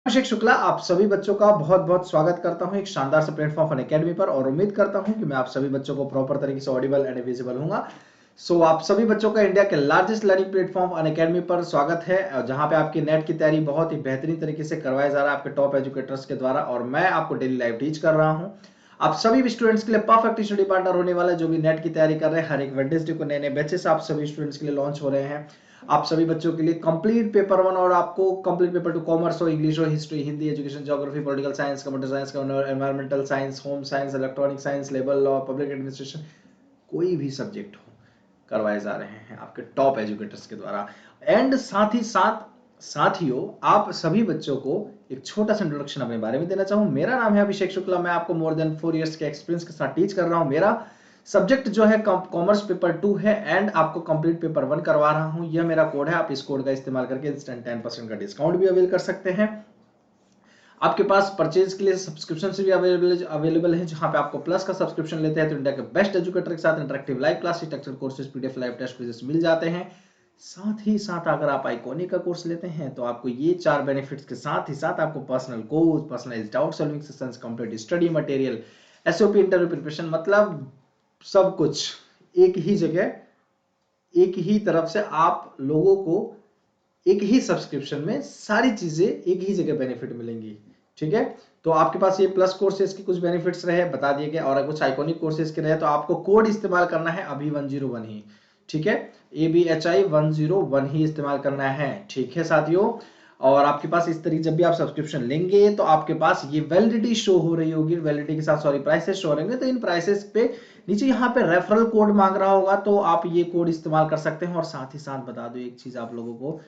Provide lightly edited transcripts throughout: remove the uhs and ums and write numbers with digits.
अभिषेक शुक्ला आप सभी बच्चों का बहुत बहुत स्वागत करता हूं एक शानदार से प्लेटफॉर्म अनअकैडमी पर और उम्मीद करता हूं कि मैं आप सभी बच्चों को प्रॉपर तरीके से ऑडिबल एंड विजिबल हूंगा। सो आप सभी बच्चों का इंडिया के लार्जेस्ट लर्निंग प्लेटफॉर्म अनअकैडमी पर स्वागत है, जहां पे आपकी नेट की तैयारी बहुत ही बेहतरीन तरीके से करवाया जा रहा है आपके टॉप एजुकेटर्स के द्वारा और मैं आपको डेली लाइव टीच कर रहा हूं। आप सभी भी स्टूडेंट्स के लिए परफेक्ट स्टडी पार्टनर होने वाला है, जो भी नेट की तैयारी कर रहे हैं। हर एक वेडनेसडे को नए नए बैचेस आप सभी स्टूडेंट्स के लिए लॉन्च हो रहे हैं। आप सभी बच्चों के लिए कंप्लीट पेपर 1 और आपको कंप्लीट पेपर 2 कॉमर्स हो, इंग्लिश हो, history, Hindi, education, geography, political science, computer science, environmental science, home science, electronic science, labour law, public administration, कोई भी सब्जेक्ट हो करवाए जा रहे हैं आपके टॉप एजुकेटर्स के द्वारा। एंड साथ ही साथ साथियों, आप सभी बच्चों को एक छोटा सा इंट्रोडक्शन अपने बारे में देना चाहूँ। मेरा नाम है अभिषेक शुक्ला, मैं आपको मोर देन 4 इयर्स के एक्सपीरियंस के साथ टीच कर रहा हूँ। मेरा सब्जेक्ट जो है कॉमर्स पेपर 2 है एंड आपको कंप्लीट पेपर 1 करवा रहा हूँ। यह मेरा कोड है, आप इस कोड का इस्तेमाल करके इंस्टेंट 10% का डिस्काउंट भी अवेल कर सकते हैं। आपके पास परचेज के लिए सब्सक्रिप्शन भी अवेलेबल है, जहां पे आपको प्लस का सब्सक्रिप्शन लेते हैं तो इंडिया के बेस्ट एजुकेटर के साथ interactive live classes, structured courses, PDF live test quizzes मिल जाते हैं। साथ ही साथ अगर आप आइकॉनिक का कोर्स लेते हैं तो आपको ये 4 बेनिफिट्स के साथ ही साथ आपको personal coach, personalised doubt solving sessions, complete study material, SOP interview preparation, मतलब सब कुछ एक ही जगह, एक ही तरफ से आप लोगों को एक ही सब्सक्रिप्शन में सारी चीजें एक ही जगह बेनिफिट मिलेंगी। ठीक है, तो आपके पास ये प्लस कोर्सेज के कुछ बेनिफिट्स रहे बता दिए गए और कुछ आइकॉनिक कोर्सेज के रहे, तो आपको कोड इस्तेमाल करना है अभी 101 ही। ठीक है, ABHI 101 ही इस्तेमाल करना है। ठीक है साथियों, और आपके पास इस तरीके जब भी आप सब्सक्रिप्शन लेंगे तो आपके पास ये वैलिडिटी शो हो रही होगी, वैलिडिटी के साथ सॉरी प्राइसेस शो रहेंगे। तो इन प्राइसेस पे नीचे यहाँ पे रेफरल कोड मांग रहा होगा, तो आप ये कोड इस्तेमाल कर सकते हैं। और साथ ही साथ बता दो एक चीज आप लोगों को,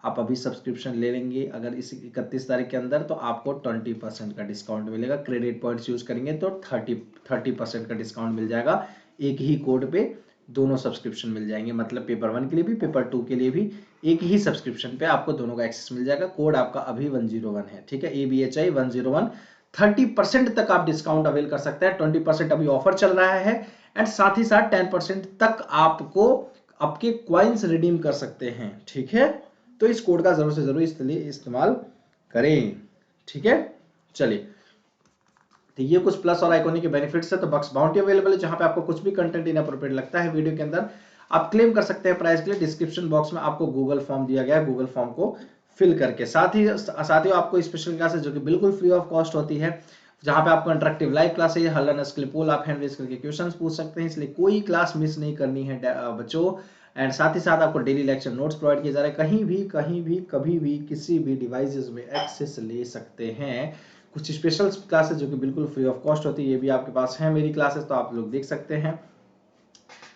आप अभी सब्सक्रिप्शन ले लेंगे अगर इस 31 तारीख के अंदर तो आपको 20% का डिस्काउंट मिलेगा। क्रेडिट पॉइंट्स यूज करेंगे तो 30% का डिस्काउंट मिल जाएगा। एक ही कोड पे दोनों सब्सक्रिप्शन मिल जाएंगे, मतलब पेपर 1 के लिए भी पेपर 2 के लिए भी एक ही सब्सक्रिप्शन पे आपको दोनों का एक्सेस मिल जाएगा। कोड आपका अभी 101 है। ठीक है, ABHI 101, 30% तक आप डिस्काउंट अवेल कर सकते हैं। 20% अभी ऑफर चल रहा है एंड साथ ही साथ 10% तक आपको आपके क्वाइंस रिडीम कर सकते हैं। ठीक है, तो इस कोड का जरूर से जरूर इसलिए इस्तेमाल करें। ठीक है, चलिए, तो ये कुछ प्लस और आइकॉनिक के बेनिफिट्स है। तो बक्स बाउंटी अवेलेबल है, जहां पे आपको कुछ भी कंटेंट इनअप्रोप्रिएट लगता है वीडियो के अंदर आप क्लेम कर सकते हैं प्राइस के लिए। डिस्क्रिप्शन बॉक्स में आपको गूगल फॉर्म दिया गया है, गूगल फॉर्म को फिल करके। साथ ही आपको स्पेशल क्लासेस जो कि बिल्कुल फ्री ऑफ कॉस्ट होती है, जहां पे आपको इंटरेक्टिव लाइव क्लास है, हर स्किल पूल, आप हैंड रेज करके क्वेश्चंस पूछ सकते हैं, इसलिए कोई क्लास मिस नहीं करनी है बच्चों। एंड साथ ही साथ आपको डेली लेक्चर नोट्स प्रोवाइड किए जा रहे हैं, कहीं भी कभी भी किसी भी डिवाइसेस में एक्सेस ले सकते हैं। कुछ स्पेशल क्लासेस जो कि बिल्कुल फ्री ऑफ कॉस्ट होती है, ये भी आपके पास है मेरी क्लासेस, तो आप लोग देख सकते हैं।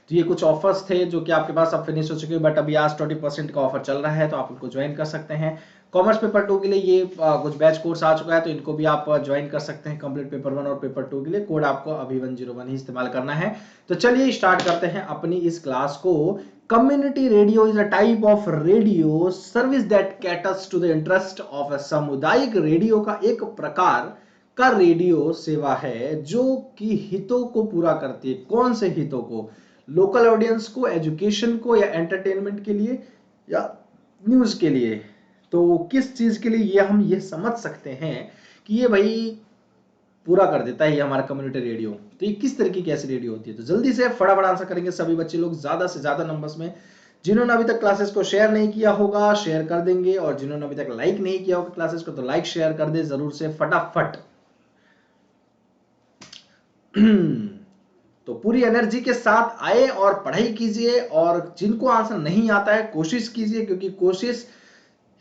तो ये कुछ ऑफर्स थे जो कि आपके पास अब फिनिश हो चुके हैं, बट अभी आज 20% का ऑफर चल रहा है, तो आप उनको ज्वाइन कर सकते हैं। कॉमर्स पेपर 2 के लिए ये कुछ बैच कोर्स आ चुका है, तो इनको भी आप ज्वाइन कर सकते हैं। कंप्लीट पेपर 1 और पेपर 2 के लिए कोड आपको अभी 101 ही इस्तेमाल करना है। तो चलिए स्टार्ट करते हैं अपनी इस क्लास को। Community radio is a type of radio service that caters to the interest of a सामुदायिक रेडियो का एक प्रकार का रेडियो सेवा है जो कि हितों को पूरा करती है। कौन से हितों को? लोकल ऑडियंस को, एजुकेशन को, या एंटरटेनमेंट के लिए, या न्यूज के लिए। तो किस चीज के लिए ये हम ये समझ सकते हैं कि ये भाई पूरा कर देता है ये हमारा कम्युनिटी रेडियो। तो ये किस तरीके की ऐसी रेडियो होती है? तो जल्दी से फटाफट आंसर करेंगे सभी बच्चे लोग ज्यादा से ज्यादा नंबर्स में। जिन्होंने अभी तक क्लासेस को शेयर नहीं किया होगा शेयर कर देंगे, और जिन्होंने अभी तक लाइक नहीं किया होगा क्लासेस को तो लाइक शेयर कर दे जरूर से फटाफट। तो पूरी एनर्जी के साथ आए और पढ़ाई कीजिए, और जिनको आंसर नहीं आता है कोशिश कीजिए, क्योंकि कोशिश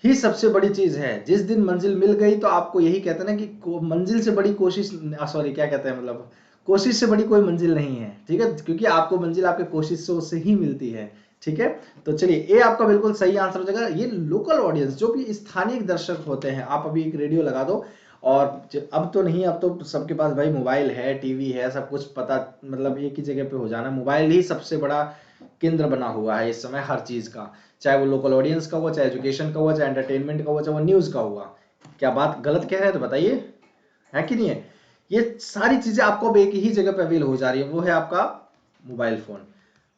ही सबसे बड़ी चीज है। जिस दिन मंजिल मिल गई तो आपको यही कहते हैं ना कि मंजिल से बड़ी कोशिश, सॉरी क्या कहते हैं, मतलब कोशिश से बड़ी कोई मंजिल नहीं है। ठीक है, क्योंकि आपको मंजिल आपके कोशिश से ही मिलती है। ठीक है, तो चलिए ए आपका बिल्कुल सही आंसर हो जाएगा। ये लोकल ऑडियंस जो भी स्थानीय दर्शक होते हैं, आप अभी एक रेडियो लगा दो, और अब तो नहीं, अब तो सबके पास भाई मोबाइल है, टीवी है, सब कुछ पता, मतलब एक ही जगह पे हो जाना। मोबाइल ही सबसे बड़ा केंद्र बना हुआ है इस समय हर चीज का, चाहे वो लोकल ऑडियंस का हुआ, चाहे एजुकेशन का हुआ, चाहे एंटरटेनमेंट का हुआ, चाहे वो न्यूज का हुआ। क्या बात गलत कह रहे हैं तो बताइए, है कि नहीं है? ये सारी चीजें आपको अब एक ही जगह पे अवेल हो जा रही है, वो है आपका मोबाइल फोन।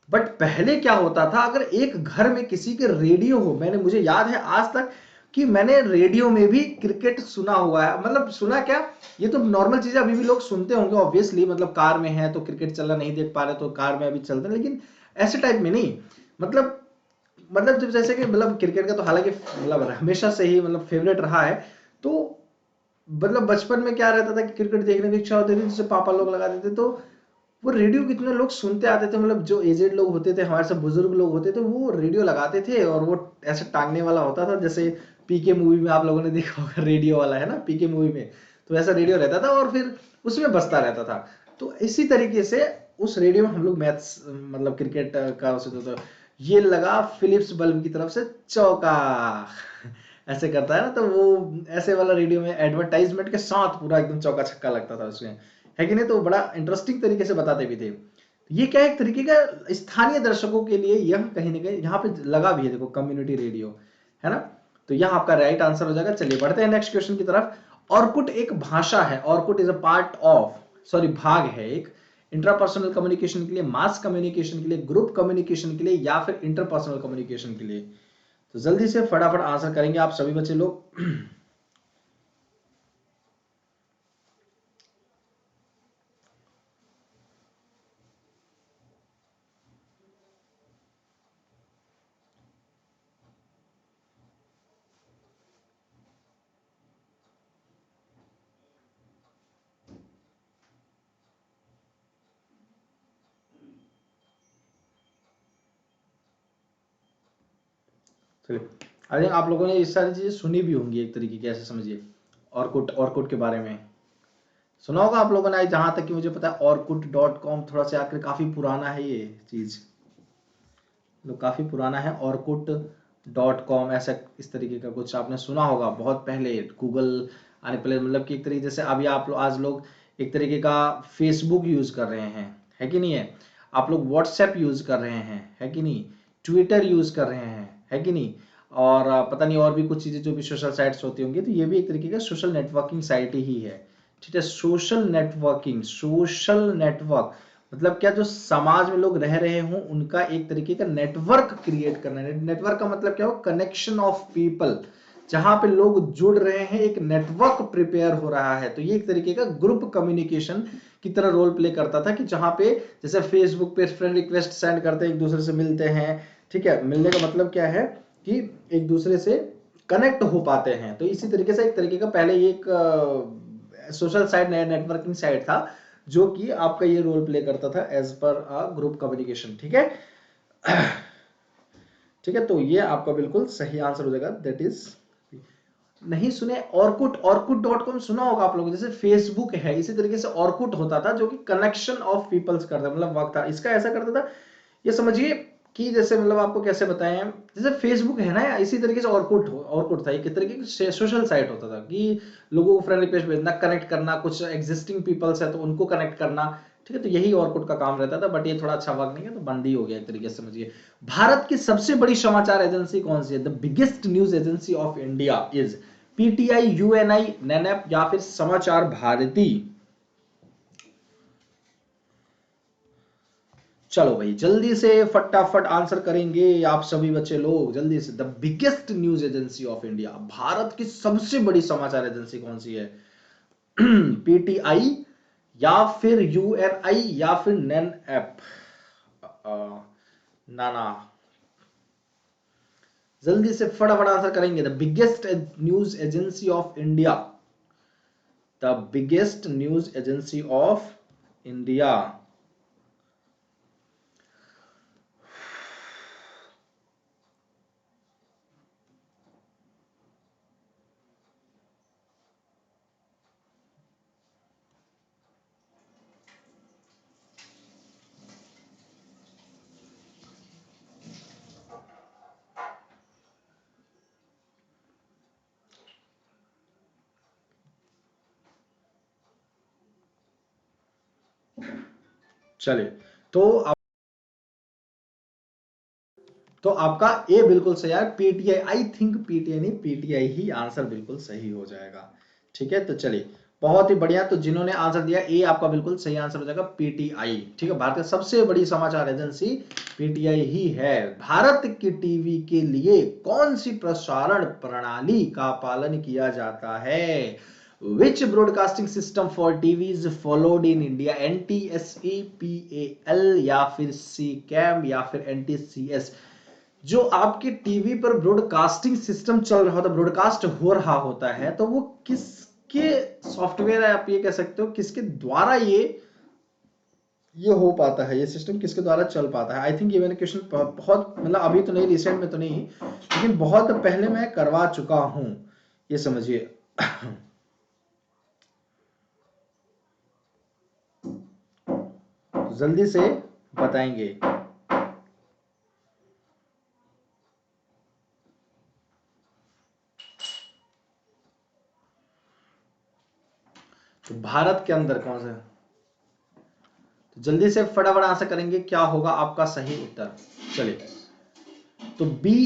बट पहले क्या होता था, अगर एक घर में किसी के रेडियो हो, मुझे याद है आज तक कि मैंने रेडियो में भी क्रिकेट सुना हुआ है। मतलब सुना क्या, ये तो नॉर्मल चीज है, अभी भी लोग सुनते होंगे ऑब्वियसली, मतलब कार में है तो क्रिकेट चल रहा नहीं देख पा रहे तो कार में अभी चलता है, लेकिन ऐसे टाइप में नहीं। मतलब जब जैसे कि मतलब क्रिकेट का तो हालांकि मतलब हमेशा से ही मतलब फेवरेट रहा है। तो मतलब बचपन में क्या रहता था कि क्रिकेट देखने की इच्छा होती थी, जैसे पापा लोग लगा देते तो वो रेडियो कितने लोग सुनते आते थे। मतलब जो एजेड लोग होते थे, हमारे से बुजुर्ग लोग होते थे, वो रेडियो लगाते थे और वो ऐसे टांगने वाला होता था, जैसे पीके मूवी में आप लोगों ने देखा होगा रेडियो वाला है ना पीके मूवी में, तो ऐसा रेडियो रहता था और फिर उसमें बजता रहता था। तो इसी तरीके से उस रेडियो में हम लोग मैथ्स मतलब क्रिकेट का उसे तो ये लगा फिलिप्स बल्ब की तरफ से चौका ऐसे करता है ना, तो वो ऐसे वाला रेडियो में एडवर्टाइजमेंट के साथ पूरा एकदम चौका छक्का लगता था उसमें, है कि नहीं। तो बड़ा इंटरेस्टिंग तरीके से बताते भी थे। ये क्या एक तरीके का स्थानीय दर्शकों के लिए यह कहीं ना कहीं यहाँ पे लगा भी है, देखो कम्युनिटी रेडियो है ना। तो यह आपका राइट आंसर हो जाएगा। चलिए बढ़ते हैं नेक्स्ट क्वेश्चन की तरफ। ऑर्कुट एक भाषा है, Orkut is a part of, sorry भाग है एक, इंट्रापर्सनल कम्युनिकेशन के लिए, मास कम्युनिकेशन के लिए, ग्रुप कम्युनिकेशन के लिए, या फिर इंटरपर्सनल कम्युनिकेशन के लिए। तो जल्दी से फटाफट आंसर करेंगे आप सभी बच्चे लोग। चलिए, आई थिंक आप लोगों ने ये सारी चीजें सुनी भी होंगी एक तरीके की, ऐसे समझिए। ऑर्कुट, ऑर्कुट के बारे में सुना होगा आप लोगों ने। जहां तक कि मुझे पता है orkut.com थोड़ा सा आकर काफी पुराना है ये चीज, तो काफी पुराना है orkut.com, ऐसा इस तरीके का कुछ आपने सुना होगा बहुत पहले, गूगल आने पहले। मतलब कि एक तरीके जैसे अभी आप आज लोग एक तरीके का फेसबुक यूज कर रहे हैं, है कि नहीं है। आप लोग व्हाट्सएप यूज कर रहे हैं, है कि नहीं, ट्विटर यूज कर रहे हैं, है कि नहीं, और पता नहीं और भी कुछ चीजें जो भी सोशल साइट्स होती होंगी, तो ये भी एक तरीके का सोशल नेटवर्किंग साइट ही है। ठीक है, सोशल नेटवर्किंग, सोशल नेटवर्क मतलब क्या, जो समाज में लोग रह रहे हों उनका एक तरीके का नेटवर्क क्रिएट करना है। नेटवर्क का मतलब क्या हो, कनेक्शन ऑफ पीपल, जहां पे लोग जुड़ रहे हैं, एक नेटवर्क प्रिपेयर हो रहा है। तो ये एक तरीके का ग्रुप कम्युनिकेशन की तरह रोल प्ले करता था, कि जहां पे जैसे फेसबुक पे फ्रेंड रिक्वेस्ट सेंड करते हैं, एक दूसरे से मिलते हैं। ठीक है, मिलने का मतलब क्या है कि एक दूसरे से कनेक्ट हो पाते हैं। तो इसी तरीके से एक तरीके का पहले एक सोशल साइट, नेटवर्किंग साइट था, जो कि आपका ये रोल प्ले करता था as per a group communication. ठीक है, ठीक है, तो ये आपका बिल्कुल सही आंसर हो जाएगा, दैट इज। नहीं सुने ऑर्कुट, orkut.com सुना होगा आप लोगों, जैसे फेसबुक है इसी तरीके से ऑर्कुट होता था, जो कि कनेक्शन ऑफ पीपल्स करता, मतलब वक्त था इसका ऐसा करता था। ये समझिए कि जैसे मतलब आपको कैसे बताएं, जैसे फेसबुक है ना, इसी तरीके से ऑर्कुट, ऑर्कुट था एक तरीके की सोशल साइट होता था, कि लोगों को फ्रेंड रिक्वेस्ट भेजना, कनेक्ट करना, कुछ एग्जिस्टिंग पीपल्स है तो उनको कनेक्ट करना। ठीक है, तो यही ऑर्कुट का काम रहता था, बट ये थोड़ा अच्छा वर्क नहीं है तो बंद ही हो गया एक तरीके से समझिए। भारत की सबसे बड़ी समाचार एजेंसी कौन सी है, the biggest news agency of India is PTI, UNI, नेनेप, या फिर समाचार भारती। चलो भाई जल्दी से फटाफट आंसर करेंगे आप सभी बच्चे लोग, जल्दी से। The biggest news agency of India, Bharat की सबसे बड़ी समाचार एजेंसी कौन सी है? पीटीआई, या फिर यूएनआई, या फिर नैन ऐप। ना ना, जल्दी से फटाफट आंसर करेंगे। The biggest news agency of India, the biggest news agency of India. चलिए, तो तो आपका ए बिल्कुल सही है, पीटीआई। आई थिंक पीटीआई नहीं, पीटीआई ही आंसर बिल्कुल सही हो जाएगा। ठीक है, तो चलिए बहुत ही बढ़िया। तो जिन्होंने आंसर दिया ए आपका बिल्कुल सही आंसर हो जाएगा पीटीआई। ठीक है, भारत की सबसे बड़ी समाचार एजेंसी पीटीआई ही है। भारत की टीवी के लिए कौन सी प्रसारण प्रणाली का पालन किया जाता है? Which broadcasting system for TV is followed in India? NTSE, PAL या फिर सी कैम या फिर एनटीसीएस? जो आपके टीवी पर ब्रॉडकास्टिंग सिस्टम चल रहा होता है, ब्रॉडकास्ट हो रहा होता है, तो वो किसके सॉफ्टवेयर है, आप ये कह सकते हो किसके द्वारा ये हो पाता है, ये सिस्टम किसके द्वारा चल पाता है? आई थिंक ये मैंने क्वेश्चन बहुत मतलब अभी तो नहीं, रिसेंट में तो नहीं, लेकिन बहुत पहले मैं करवा चुका हूं, ये समझिए। तो जल्दी से बताएंगे। तो भारत के अंदर कौन सा? तो जल्दी से फटाफट आंसर करेंगे, क्या होगा आपका सही उत्तर? चलिए, तो बी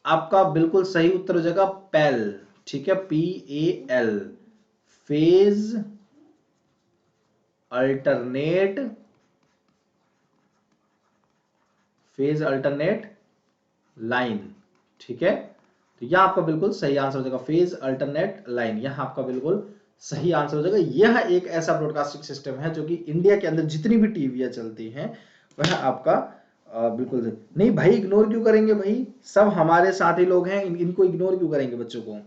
आपका बिल्कुल सही उत्तर हो जाएगा पेल। ठीक है, PAL, phase alternate, phase alternate line. ठीक है, तो यह आपका बिल्कुल सही आंसर हो जाएगा, फेज अल्टरनेट लाइन, यह आपका बिल्कुल सही आंसर हो जाएगा। यह एक ऐसा ब्रॉडकास्टिंग सिस्टम है जो कि इंडिया के अंदर जितनी भी टीवियां चलती हैं वह आपका बिल्कुल नहीं भाई, इग्नोर क्यों करेंगे भाई, सब हमारे साथी लोग हैं, इनको इग्नोर क्यों करेंगे बच्चों को?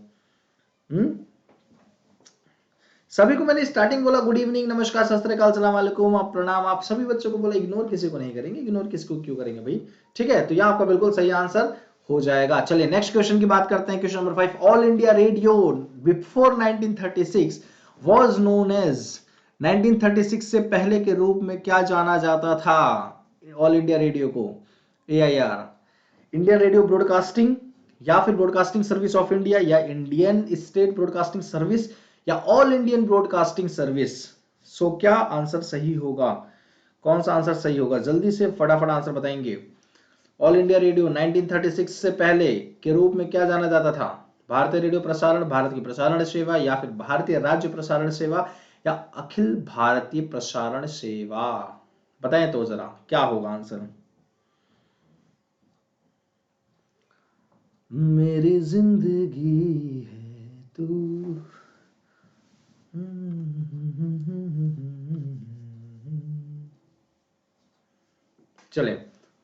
सभी को मैंने स्टार्टिंग बोला गुड इवनिंग, नमस्कार, सत श्री अकाल, सलाम वालेकुम, आप प्रणाम, आप सभी बच्चों को बोला, इग्नोर किसी को नहीं करेंगे, इग्नोर किसको क्यों करेंगे भाई? ठीक है, तो यह आपका बिल्कुल सही आंसर हो जाएगा। चलिए नेक्स्ट क्वेश्चन की बात करते हैं, question number 5। All India Radio before 1936 was known as, 1936 से पहले के रूप में क्या जाना जाता था ऑल इंडिया रेडियो को? AIR, इंडियन रेडियो ब्रॉडकास्टिंग, या फिर ब्रॉडकास्टिंग सर्विस ऑफ इंडिया, या इंडियन स्टेट ब्रॉडकास्टिंग सर्विस, या ऑल इंडियन ब्रॉडकास्टिंग सर्विस। सो क्या आंसर सही होगा? कौन सा आंसर सही होगा? जल्दी से फटाफट आंसर बताएंगे। ऑल इंडिया रेडियो 1936 से पहले के रूप में क्या जाना जाता था? भारतीय रेडियो प्रसारण, भारत की प्रसारण सेवा, या फिर भारतीय राज्य प्रसारण सेवा, या अखिल भारतीय प्रसारण सेवा? बताएं तो जरा, क्या होगा आंसर? मेरी जिंदगी है तू। चले,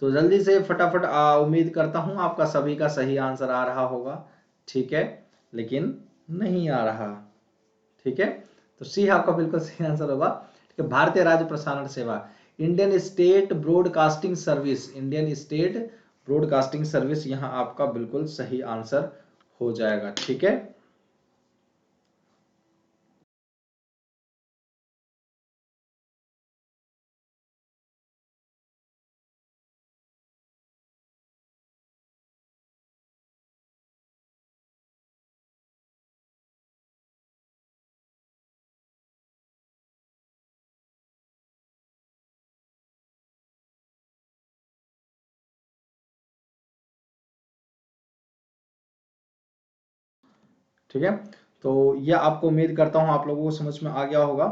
तो जल्दी से फटाफट उम्मीद करता हूं आपका सभी का सही आंसर आ रहा होगा। ठीक है, लेकिन नहीं आ रहा। ठीक है, तो सी आपका बिल्कुल सही आंसर होगा। ठीक है, भारतीय राज्य प्रसारण सेवा, Indian state broadcasting service, Indian state broadcasting service, यहां आपका बिल्कुल सही आंसर हो जाएगा। ठीक है, ठीक है, तो ये आपको उम्मीद करता हूं आप लोगों को समझ में आ गया होगा।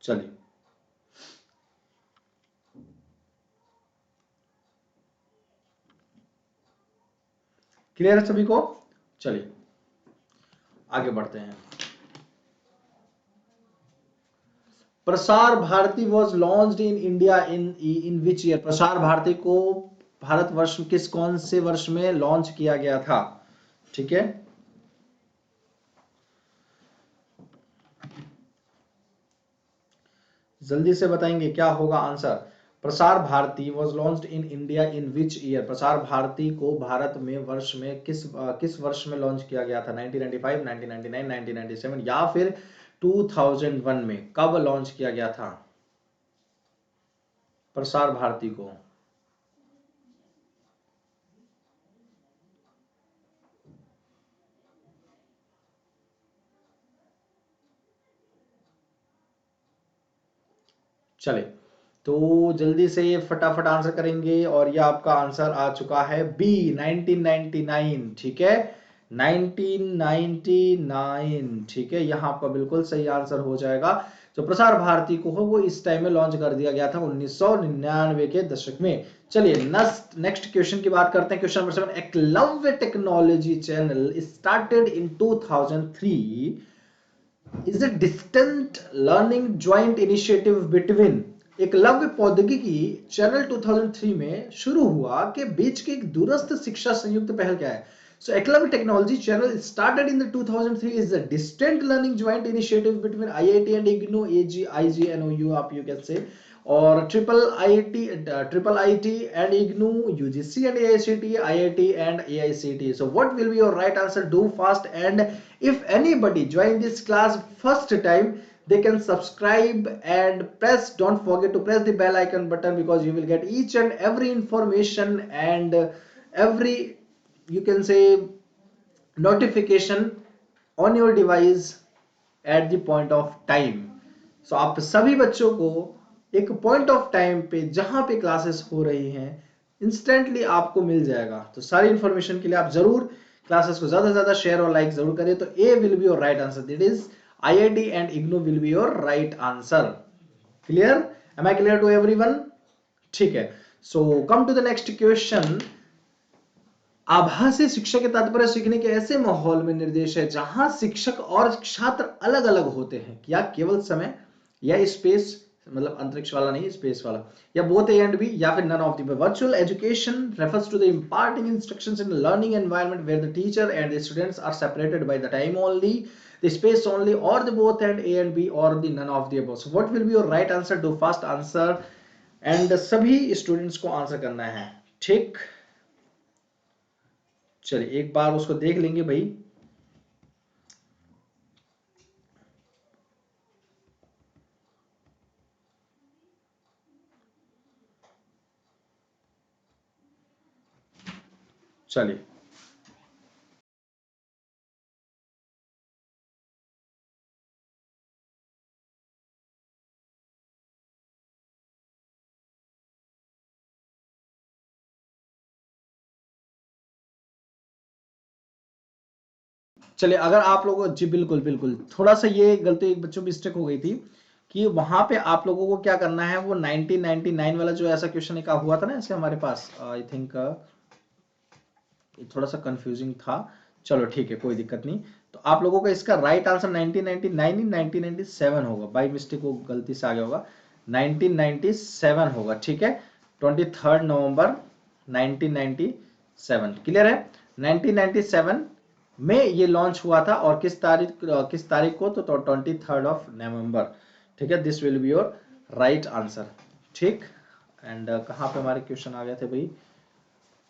चलिए, क्लियर है सभी को? चलिए आगे बढ़ते हैं। Prasar Bharati was launched in India in which year? Prasar Bharati को भारतवर्ष किस कौन से वर्ष में लॉन्च किया गया था? ठीक है, जल्दी से बताएंगे क्या होगा answer. Prasar Bharati was launched in India in which year? Prasar Bharati को भारत में वर्ष में किस वर्ष में लॉन्च किया गया था? 1995, 1999, 1997, या फिर 2001 में? कब लॉन्च किया गया था प्रसार भारती को? चले, तो जल्दी से ये फटाफट आंसर करेंगे, और ये आपका आंसर आ चुका है बी, 1999। ठीक है, 1999, ठीक है, यहाँ आपका बिल्कुल सही आंसर हो जाएगा। जो प्रसार भारती को हो वो इस टाइम में लॉन्च कर दिया गया था 1999 के दशक में। चलिए नेक्स्ट क्वेश्चन की बात करते हैं। Question number 7, Eklavya technology channel started in 2003 is a distant learning joint initiative between Eklavya प्रौद्योगिकी चैनल 2003 में शुरू हुआ के बीच की एक दूरस्थ शिक्षा संयुक्त पहल क्या है? So Eklavya Technology Channel started in the 2003 is a distant learning joint initiative between IIT and IGNOU, IGNOU आप you can say, और triple IT and IGNOU, UGC and AICTE, IIT and AICTE. So what will be your right answer? Do fast, and if anybody join this class first time, they can subscribe and don't forget to press the bell icon button, because you will get each and every information and every, you can say, notification on your device at the point of time. So आप सभी बच्चों को एक point of time पे जहां पे classes हो रही हैं इंस्टेंटली आपको मिल जाएगा। तो सारी इंफॉर्मेशन के लिए आप जरूर क्लासेस को ज्यादा से ज्यादा शेयर और लाइक जरूर करिए। तो A will be your right answer, that is IIT and IGNOU will be your right answer. Clear? Am I clear to everyone? ठीक है, so come to the next question. आभासी शिक्षा के तात्पर्य सीखने के ऐसे माहौल में निर्देश है जहां शिक्षक और छात्र अलग अलग होते हैं, या केवल समय या स्पेस, मतलब अंतरिक्ष वाला नहीं, स्पेस वाला, या बोथ ए एंड बी, या फिर none of the. Virtual education refers to the imparting instructions in a learning environment where the teacher and the students are separated by the time only, the space only, or the both and A and B, or the none of the above. So what will be your right answer? Do fast answer, and सभी students को answer करना है, ठीक? चलिए एक बार उसको देख लेंगे भाई। चलिए चलिए अगर आप लोगों, जी बिल्कुल बिल्कुल, थोड़ा सा ये गलती बच्चों की मिस्टेक हो गई थी कि वहां पे आप लोगों को क्या करना है, वो 1999 वाला जो ऐसा क्वेश्चन एक हुआ था ना ऐसे हमारे पास, आई थिंक थोड़ा सा कंफ्यूजिंग था। चलो ठीक है, कोई दिक्कत नहीं। तो आप लोगों का इसका राइट आंसर 1999 ही 1997 होगा, बाई मिस्टेक वो गलती से आ गया होगा, 1997 होगा, ठीक है, 23 नवंबर 1997। क्लियर है? 1997 में ये लॉन्च हुआ था, और किस तारीख को? तो 23 ऑफ नवंबर, ठीक है। This will be your right answer, ठीक। एंड कहाँ पे हमारे क्वेश्चन आ गए थे भाई?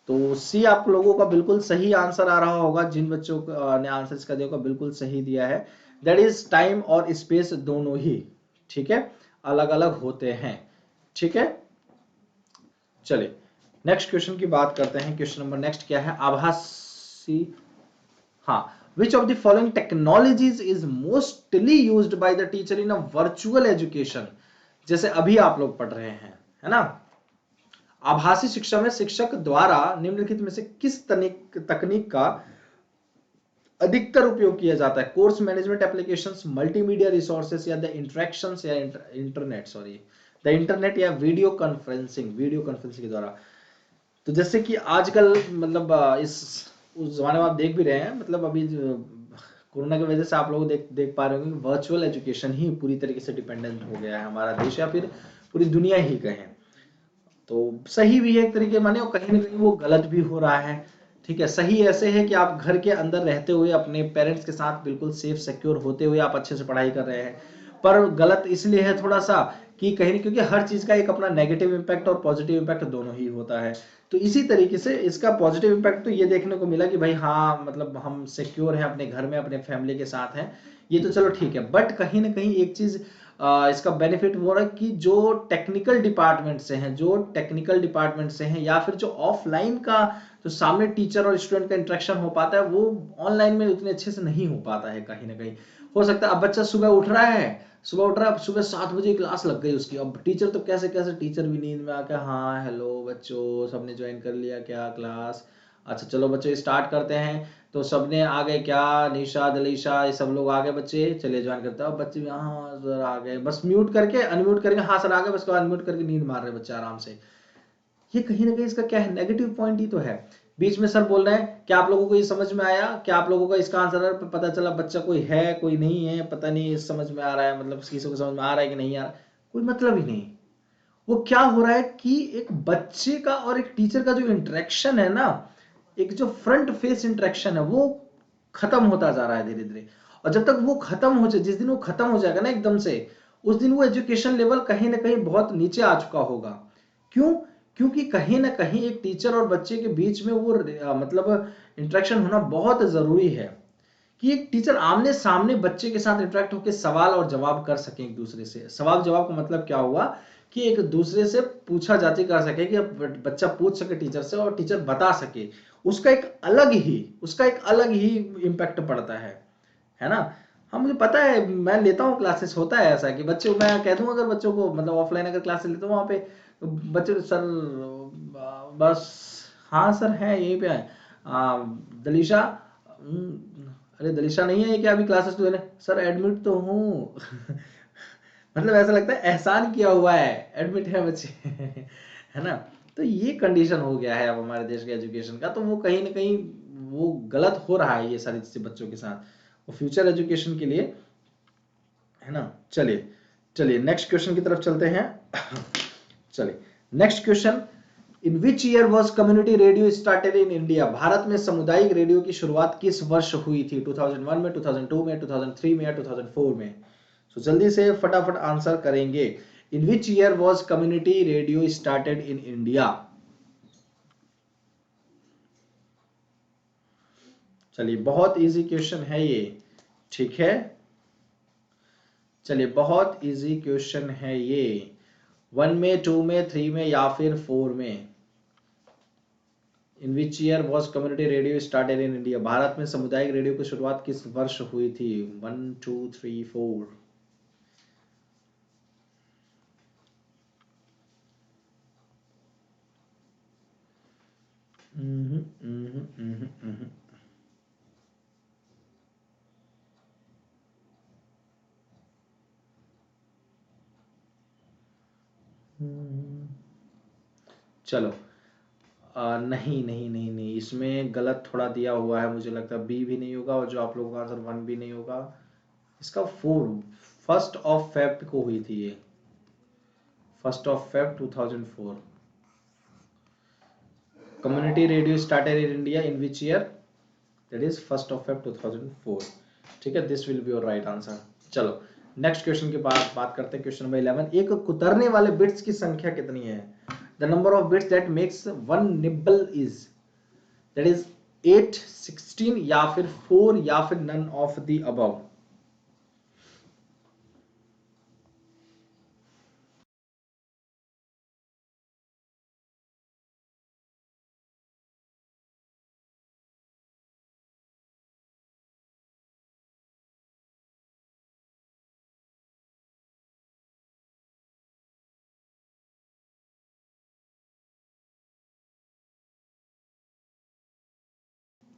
तो सी आप लोगों का बिल्कुल सही आंसर आ रहा होगा, जिन बच्चों ने आंसर इसका दिया बिल्कुल सही दिया है। दैट इज टाइम और स्पेस दोनों ही, ठीक है, अलग अलग होते हैं, ठीक है। चलिए नेक्स्ट क्वेश्चन की बात करते हैं। क्वेश्चन नंबर नेक्स्ट क्या है? आभासी, हाँ, which of the following technologies is mostly used by the teacher in a virtual education? जैसे अभी आप लोग पढ़ रहे हैं, है ना, आभासी शिक्षा में शिक्षक द्वारा निम्नलिखित में से किस तकनीक का अधिकतर उपयोग किया जाता है? Course management applications, multimedia resources, या द इंटरेक्शंस, या इंटरनेट, या वीडियो कॉन्फ्रेंसिंग के द्वारा। तो जैसे कि आजकल मतलब उस जमाने में आप देख भी रहे हैं, मतलब अभी कोरोना की वजह से आप लोग देख पा रहे होंगे कि वर्चुअल एजुकेशन ही पूरी तरीके से डिपेंडेंट हो गया है हमारा देश, या फिर पूरी दुनिया ही कहें। तो सही भी है एक तरीके माने, और कहीं ना कहीं वो गलत भी हो रहा है, ठीक है। सही ऐसे है कि आप घर के अंदर रहते हुए अपने पेरेंट्स के साथ बिल्कुल सेफ सिक्योर होते हुए आप अच्छे से पढ़ाई कर रहे हैं, पर गलत इसलिए है थोड़ा सा कि कहीं नहीं, क्योंकि हर चीज का एक अपना नेगेटिव इंपैक्ट और पॉजिटिव इंपैक्ट दोनों ही होता है। तो इसी तरीके से इसका पॉजिटिव इंपैक्ट तो ये देखने को मिला कि भाई हाँ, मतलब हम सिक्योर हैं अपने घर में, अपने फैमिली के साथ हैं, ये तो चलो ठीक है। बट कहीं ना कहीं एक चीज इसका बेनिफिट वो रहा कि जो टेक्निकल डिपार्टमेंट से हैं, या फिर जो ऑफलाइन का जो सामने टीचर और स्टूडेंट का इंटरेक्शन हो पाता है, वो ऑनलाइन में उतने अच्छे से नहीं हो पाता है। कहीं ना कहीं हो सकता है अब बच्चा सुबह उठ रहा है, सुबह 7 बजे क्लास लग गई उसकी, अब टीचर तो कैसे टीचर भी नींद में आकर, हाँ हेलो बच्चों, सबने ज्वाइन कर लिया क्या क्लास? अच्छा चलो बच्चों स्टार्ट करते हैं। तो सबने आ गए क्या, निशा दलीशा ये सब लोग आ गए बच्चे, चलिए ज्वाइन करते हैं। बच्चे भी हाँ सर आ गए, बस म्यूट करके अनम्यूट करके हाँ सर आ गए, बस अनम्यूट करके नींद मार रहे बच्चे आराम से। ये कहीं ना कहीं इसका क्या है, नेगेटिव पॉइंट ही तो है। बीच में सर बोल रहे हैं क्या आप लोगों को ये समझ में आया, क्या आप लोगों को इसका आंसर पता चला, बच्चा कोई है कोई नहीं है पता नहीं, समझ में आ रहा है, मतलब किसी को समझ में आ रहा है कि नहीं आ रहा है, कोई मतलब ही नहीं। वो क्या हो रहा है कि एक बच्चे का और एक टीचर का जो इंटरेक्शन है ना, एक जो फ्रंट फेस इंटरेक्शन है वो खत्म होता जा रहा है धीरे धीरे। और जब तक वो खत्म हो जाए, जिस दिन वो खत्म हो जाएगा ना एकदम से, उस दिन वो एजुकेशन लेवल कहीं ना कहीं बहुत नीचे आ चुका होगा। क्यों? क्योंकि कहीं ना कहीं एक टीचर और बच्चे के बीच में वो मतलब इंटरेक्शन होना बहुत जरूरी है, कि एक टीचर आमने सामने बच्चे के साथ इंटरेक्ट होकर सवाल और जवाब कर सके एक दूसरे से। सवाल जवाब का मतलब क्या हुआ कि एक दूसरे से पूछा जाती कर सके, कि बच्चा पूछ सके टीचर से और टीचर बता सके, उसका एक अलग ही इम्पैक्ट पड़ता है ना। हाँ मुझे पता है, मैं लेता हूँ क्लासेस, होता है ऐसा कि बच्चे, मैं कह दूँ अगर बच्चों को मतलब ऑफलाइन अगर क्लासेस लेता हूँ वहाँ पे, तो बच्चे सर बस हाँ सर है यहीं पे है, दलीशा अरे दलीशा नहीं है क्या अभी क्लासेस तो सर एडमिट तो हूँ मतलब ऐसा लगता है एहसान किया हुआ है, एडमिट है बच्चे है ना। तो ये कंडीशन हो गया है अब हमारे देश के एजुकेशन का, तो वो कहीं ना कहीं वो गलत हो रहा है ये सारी चीजें बच्चों के साथ, वो फ्यूचर एजुकेशन के लिए, है ना। चलिए चलिए नेक्स्ट क्वेश्चन की तरफ चलते हैं चलिए next question, in which year was community radio started in India. भारत में सामुदायिक रेडियो की शुरुआत किस वर्ष हुई थी, 2001 में, 2002 में, 2003 में या 2004 में। तो जल्दी से फटाफट आंसर करेंगे। In which year was community radio started in India. चलिए बहुत इजी क्वेश्चन है ये, ठीक है। चलिए बहुत इजी क्वेश्चन है ये, 1 में, 2 में, 3 में या फिर 4 में। In which year was community radio started in India. भारत में सामुदायिक रेडियो की शुरुआत किस वर्ष हुई थी, 1 2 3 4। चलो नहीं नहीं नहीं नहीं, इसमें गलत थोड़ा दिया हुआ है, मुझे लगता है बी भी नहीं होगा और जो आप लोगों का आंसर 1 भी नहीं होगा। इसका 4 1 फेब को हुई थी ये, 1 Feb 2004। Community radio started in India in which year, that is 1 Feb 2004। ठीक है, this will be your right answer. चलो नेक्स्ट क्वेश्चन के बाद बात करते हैं, क्वेश्चन नंबर 11। एक कुतरने वाले बिट्स की संख्या कितनी है। The number of bits that makes one nibble is, that is 8 16 या फिर 4 या फिर नन ऑफ द अबव।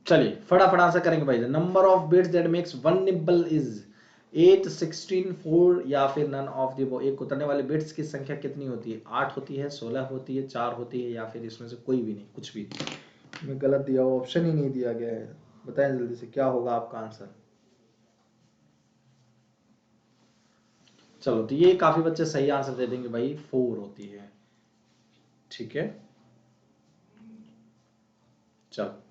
चलिए फटाफट आंसर करेंगे भाई। Number of bits that makes one nibble is 8 16 4 या फिर नन ऑफ द अबव। एक कुतरने वाले बिट्स की संख्या कितनी होती है, 8 होती है, 16 होती है, 4 होती है, या फिर इसमें से कोई भी नहीं, कुछ भी। मैं गलत दिया हुआ, ऑप्शन ही नहीं दिया गया है। बताएं जल्दी से क्या होगा आपका आंसर। चलो तो ये काफी बच्चे सही आंसर दे देंगे भाई, 4 होती है। ठीक है चलो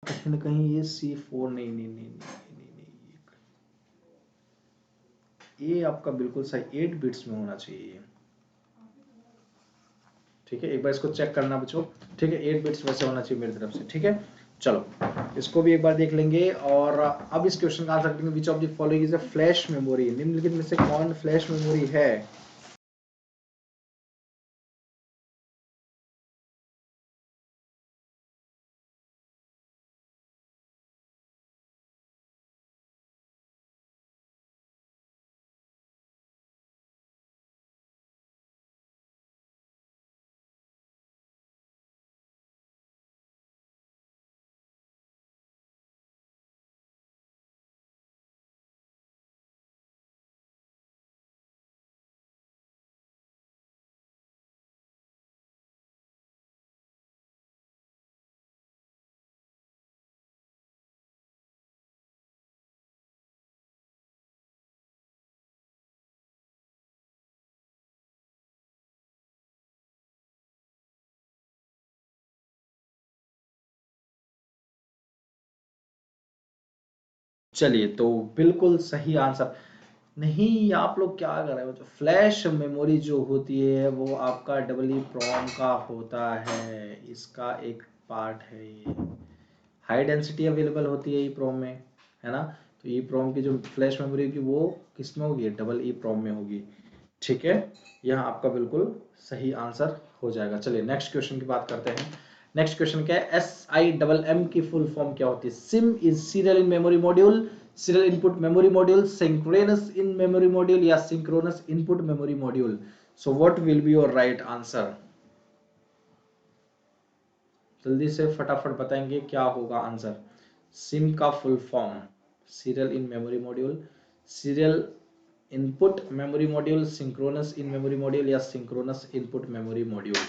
कहीं ना कहीं ये C4 नहीं नहीं नहीं नहीं नहीं, नहीं, ये आपका बिल्कुल सही 8 बिट्स में होना चाहिए। ठीक है, एक बार इसको चेक करना बच्चों। ठीक है 8 बिट्स वैसे होना चाहिए मेरी तरफ से। ठीक है चलो इसको भी एक बार देख लेंगे। और अब इस क्वेश्चन का आंसर करेंगे, which of the following is a flash memory, निम्नलिखित में से कौन फ्लैश मेमोरी है। चलिए तो बिल्कुल सही आंसर। नहीं, आप लोग क्या कर रहे हो, जो फ्लैश मेमोरी जो होती है वो आपका डबल ई प्रोम का होता है, इसका एक पार्ट है ये। हाई डेंसिटी अवेलेबल होती है ई प्रोम में, है ना। तो ई प्रोम की जो फ्लैश मेमोरी होगी वो किस में होगी, डबल ई प्रोम में होगी। ठीक है, यह आपका बिल्कुल सही आंसर हो जाएगा। चलिए नेक्स्ट क्वेश्चन की बात करते हैं। नेक्स्ट क्वेश्चन क्या है, SIMM की फुल फॉर्म क्या होती है। SIM is serial in memory module, serial input memory module, synchronous in memory module या synchronous input memory module. So what will be your right answer. जल्दी से फटाफट बताएंगे क्या होगा आंसर। सिम का full form, serial in memory module, serial input memory module, synchronous in memory module या synchronous input memory module.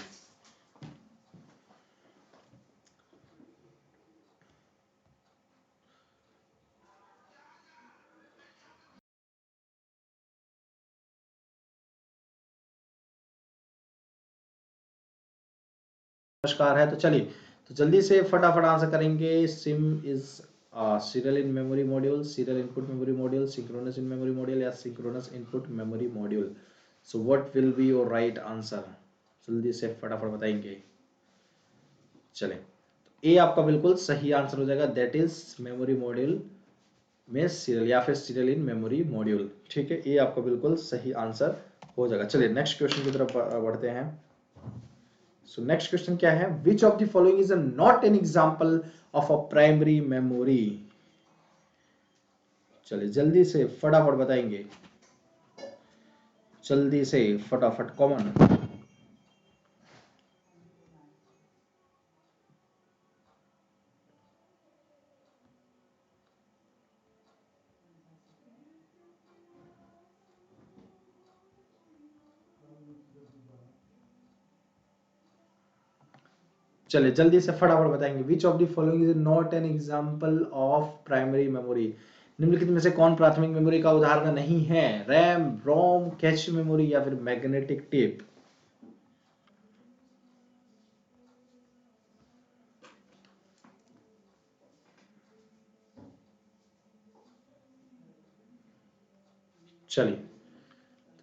नमस्कार है, तो चलिए तो जल्दी से फटाफट आंसर करेंगे। SIM is serial in memory module, serial input memory module, synchronous in memory module या synchronous input memory module. So what will be your right answer, जल्दी से फटाफट बताएंगे। चले, ए आपका बिल्कुल सही आंसर हो जाएगा, दैट इज मेमोरी मॉड्यूल में सीरियल या फिर सीरियल इन मेमोरी मॉड्यूल। ठीक है, ये आपका बिल्कुल सही आंसर हो जाएगा। चलिए नेक्स्ट क्वेश्चन की तरफ बढ़ते हैं। सो नेक्स्ट क्वेश्चन क्या है, which of the following is not an example of a primary memory. चलिए जल्दी से फटाफट बताएंगे, जल्दी से फटाफट कॉमन। चलिए जल्दी से फटाफट बताएंगे, which of the following is not an example of primary memory. निम्नलिखित में से कौन प्राथमिक मेमोरी का उदाहरण नहीं है। रैम, रोम, कैश मेमोरी या फिर मैग्नेटिक टेप। चलिए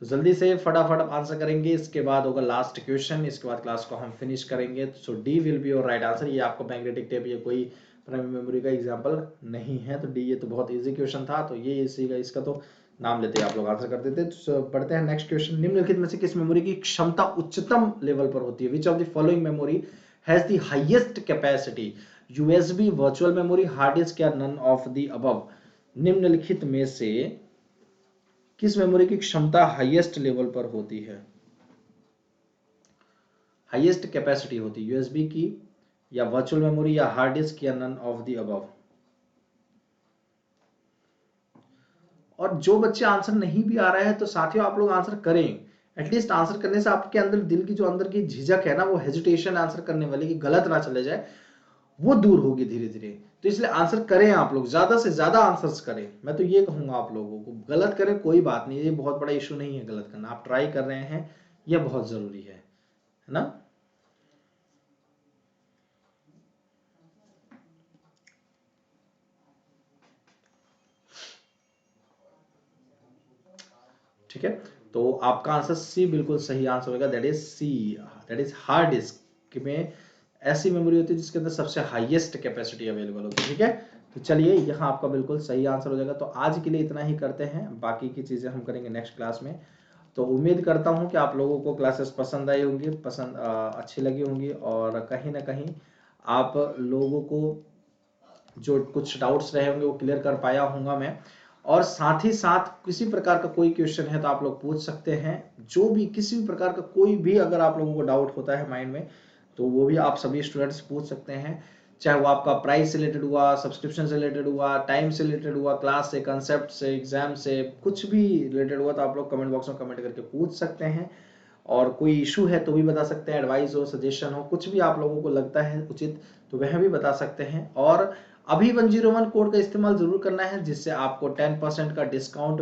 तो जल्दी से फटाफट आंसर करेंगे, इसके बाद होगा लास्ट क्वेश्चन, इसके बाद क्लास को हम फिनिश करेंगे। So D will be your right answer. ये आपको मैग्नेटिक टेप ये कोई प्राइमरी मेमोरी का एग्जांपल नहीं है, तो डी ये तो बहुत इजी क्वेश्चन था, तो ये इसी का इसका तो नाम लेते आप लोग आंसर कर देते। तो पढ़ते हैं नेक्स्ट क्वेश्चन, निम्नलिखित में से किस मेमोरी की क्षमता उच्चतम लेवल पर होती है। Which of the following memory has the highest capacity, USB, virtual memory, hard disk या नन ऑफ द अबव। निम्नलिखित में से किस मेमोरी की क्षमता हाईएस्ट लेवल पर होती है, हाईएस्ट कैपेसिटी होती है, यूएसबी की या वर्चुअल मेमोरी या हार्ड डिस्क या नन ऑफ द अबव। और जो बच्चे आंसर नहीं भी आ रहा है तो साथियों आप लोग आंसर करें। एटलीस्ट आंसर करने से आपके अंदर दिल की जो अंदर की झिझक है ना, वो हेजिटेशन आंसर करने वाली कि गलत ना चले जाए, वो दूर होगी धीरे धीरे। तो इसलिए आंसर करें, आप लोग ज्यादा से ज्यादा आंसर्स करें। मैं तो ये कहूंगा आप लोगों को, गलत करें कोई बात नहीं, ये बहुत बड़ा इशू नहीं है गलत करना, आप ट्राई कर रहे हैं, यह बहुत जरूरी है ना। ठीक है, तो आपका आंसर सी बिल्कुल सही आंसर होगा, that is C, that is hard disk में ऐसी मेमोरी होती है जिसके अंदर सबसे हाईएस्ट कैपेसिटी अवेलेबल होती है। ठीक है, तो चलिए यहाँ आपका बिल्कुल सही आंसर हो जाएगा। तो आज के लिए इतना ही करते हैं, बाकी की चीजें हम करेंगे नेक्स्ट क्लास में। तो उम्मीद करता हूँ कि आप लोगों को क्लासेस पसंद आई होंगी, अच्छी लगी होंगी, और कहीं ना कहीं आप लोगों को जो कुछ डाउट्स रहे होंगे वो क्लियर कर पाया होऊंगा मैं। और साथ ही साथ किसी प्रकार का कोई क्वेश्चन है तो आप लोग पूछ सकते हैं, जो भी किसी भी प्रकार का कोई भी अगर आप लोगों को डाउट होता है माइंड में, तो वो भी आप सभी स्टूडेंट्स पूछ सकते हैं। चाहे वो आपका प्राइस से रिलेटेड हुआ, सब्सक्रिप्शन से रिलेटेड हुआ, टाइम से रिलेटेड हुआ, क्लास से, कंसेप्ट से, एग्जाम से, कुछ भी रिलेटेड हुआ तो आप लोग कमेंट बॉक्स में कमेंट करके पूछ सकते हैं। और कोई इशू है तो भी बता सकते हैं, एडवाइस हो, सजेशन हो, कुछ भी आप लोगों को लगता है उचित तो वह भी बता सकते हैं। और अभी 101 कोड का इस्तेमाल जरूर करना है, जिससे आपको 10% का डिस्काउंट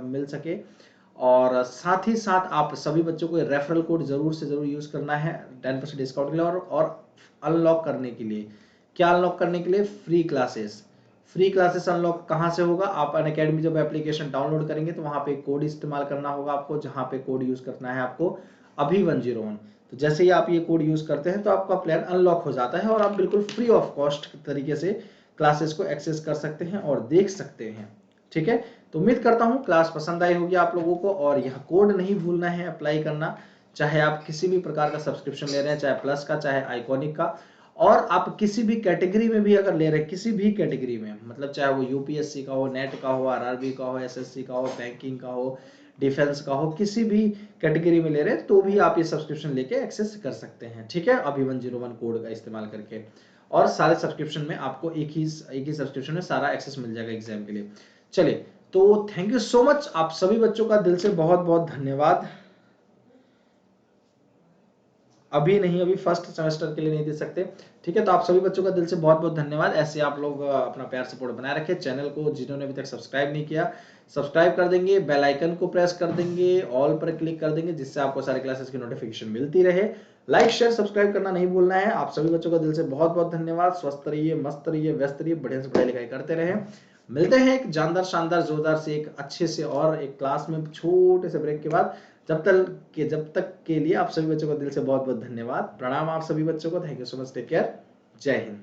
मिल सके। और साथ ही साथ आप सभी बच्चों को रेफरल कोड जरूर से जरूर यूज करना है 10% डिस्काउंट के लिए। और अनलॉक करने के लिए, क्या अनलॉक करने के लिए? फ्री क्लासेस अनलॉक कहाँ से होगा? आप अनअकैडमी जब एप्लीकेशन डाउनलोड करेंगे तो वहां पे कोड इस्तेमाल करना होगा आपको, जहां पे कोड यूज करना है आपको अभी 101। तो जैसे ही आप ये कोड यूज करते हैं तो आपका प्लान अनलॉक हो जाता है और आप बिल्कुल फ्री ऑफ कॉस्ट तरीके से क्लासेस को एक्सेस कर सकते हैं और देख सकते हैं। ठीक है, तो उम्मीद करता हूँ क्लास पसंद आई होगी आप लोगों को, और यह कोड नहीं भूलना है अप्लाई करना, चाहे आप किसी भी प्रकार का सब्सक्रिप्शन ले रहे हैं, चाहे प्लस का, चाहे आइकॉनिक का। और आप किसी भी कैटेगरी में भी अगर ले रहे हैं, किसी भी कैटेगरी में, मतलब चाहे वो यूपीएससी का हो, नेट का हो, आरआरबी का हो, एसएससी का हो, बैंकिंग का हो, डिफेंस का हो, किसी भी कैटेगरी में ले रहे हैं तो भी आप ये सब्सक्रिप्शन लेके एक्सेस कर सकते हैं। ठीक है, अभी 101 कोड का इस्तेमाल करके। और सारे सब्सक्रिप्शन में आपको एक ही सब्सक्रिप्शन में सारा एक्सेस मिल जाएगा एग्जाम के लिए। चलिए, तो थैंक यू सो मच, आप सभी बच्चों का दिल से बहुत बहुत धन्यवाद। अभी नहीं, अभी फर्स्ट सेमेस्टर के लिए नहीं दे सकते। ठीक है, तो आप सभी बच्चों का दिल से बहुत बहुत धन्यवाद। ऐसे आप लोग अपना प्यार सपोर्ट बनाए रखें। चैनल को जिन्होंने अभी तक सब्सक्राइब नहीं किया, सब्सक्राइब कर देंगे, बेल आइकन को प्रेस कर देंगे, ऑल पर क्लिक कर देंगे, जिससे आपको सारे क्लासेस की नोटिफिकेशन मिलती रहे। लाइक शेयर सब्सक्राइब करना नहीं भूलना है। आप सभी बच्चों का दिल से बहुत बहुत धन्यवाद। स्वस्थ रहिए, मस्त रहिए, व्यस्त रहिए, बढ़िया से पढ़ाई लिखाई करते रहे। मिलते हैं एक जानदार, शानदार, जोरदार से एक अच्छे से और एक क्लास में छोटे से ब्रेक के बाद। जब तक के लिए आप सभी बच्चों को दिल से बहुत बहुत धन्यवाद। प्रणाम आप सभी बच्चों को। Thank you so much, take care, जय हिंद।